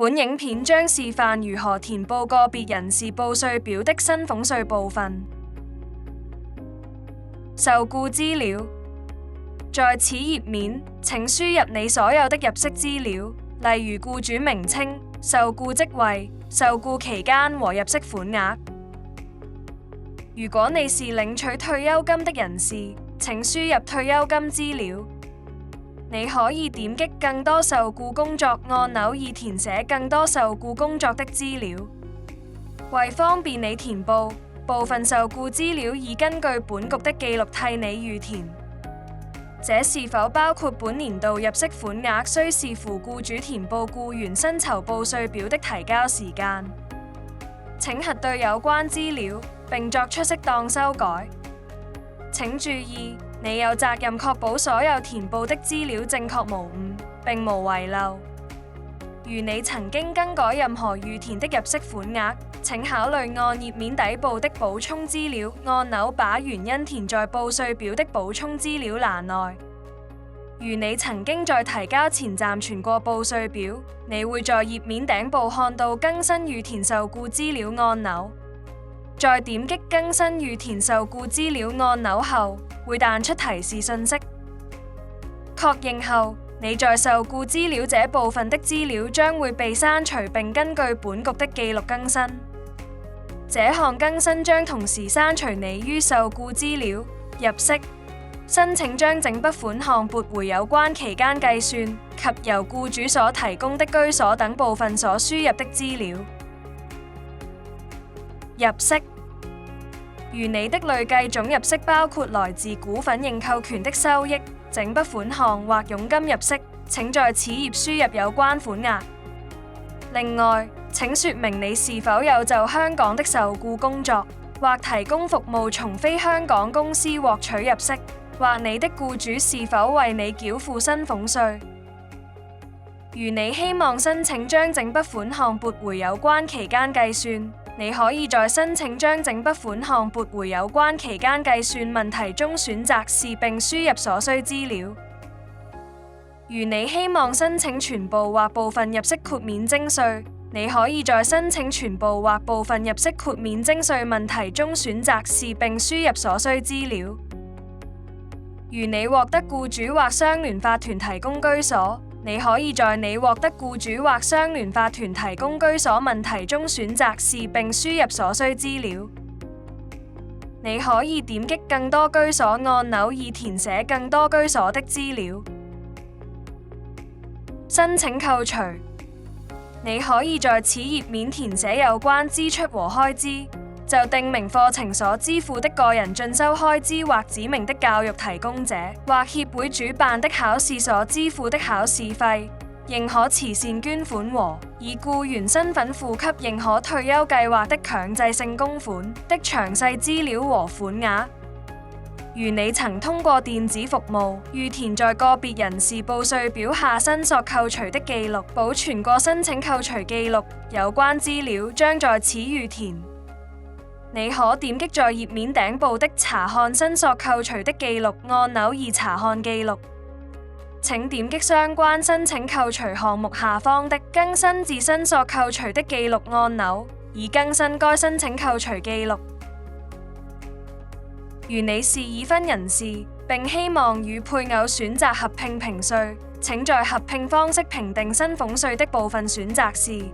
本影片將示範如何填報個別人士報稅表的薪俸稅部分。受僱資料，在此頁面，請輸入你所有的入息資料，例如僱主名稱、受僱職位、受僱期間和入息款額。如果你是領取退休金的人士，請輸入退休金資料。你可以點擊更多受僱工作按鈕以填寫更多受僱工作的資料。為方便你填報，部分受僱資料已根據本局的記錄替你預填。這是否包括本年度入息款額，需視乎僱主填報僱員薪酬報稅表的提交時間。請核對有關資料，並作出適當修改。請注意，你有責任確保所有填報的資料正確無誤，並無遺漏。如你曾經更改任何預填的入息款額，請考慮按頁面底部的補充資料按鈕，把原因填在報稅表的補充資料欄內。如你曾經在提交前暫存過報稅表，你會在頁面頂部看到更新預填受僱資料按鈕。在點擊更新預填受僱資料按鈕後，會彈出提示信息。確認後，你在受僱資料這部分的資料將會被刪除，並根據本局的記錄更新。這項更新將同時刪除你於受僱資料、入息、申請將整筆款項撥回有關期間計算及由僱主所提供的居所等部分所輸入的資料。入息，如你的累計總入息包括來自股份認購權的收益、整筆款項或佣金入息，請在此頁輸入有關款額。另外，請說明你是否有就香港的受僱工作或提供服務從非香港公司獲取入息，或你的僱主是否為你繳付薪俸稅。如你希望申請將整筆款項撥回有關期間計算，你可以在申請將整筆款項撥回有關期間計算問題中選擇是並輸入所需資料。如你希望申請全部或部分入息豁免徵稅，你可以在申請全部或部分入息豁免徵稅問題中選擇是並輸入所需資料。如你獲得僱主或相聯法團提供居所，你可以在你獲得僱主或相聯法團提供居所問題中選擇是並輸入所需資料。你可以點擊更多居所按鈕以填寫更多居所的資料。申請扣除，你可以在此頁面填寫有關支出和開支，就訂明課程所支付的個人進修開支或指明的教育提供者或協會主辦的考試所支付的考試費、認可慈善捐款和以僱員身份付給認可退休計劃的強制性供款的詳細資料和款額。如你曾通過電子服務預填在個別人士報稅表下申索扣除的記錄，保存過申請扣除記錄，有關資料將在此預填。你可點擊在頁面頂部的查看申索扣除的記錄按鈕以查看記錄。請點擊相關申請扣除項目下方的更新自申索扣除的記錄按鈕，以更新該申請扣除記錄。如你是已婚人士，並希望與配偶選擇合併評稅，請在合併方式評定薪俸稅的部分選擇是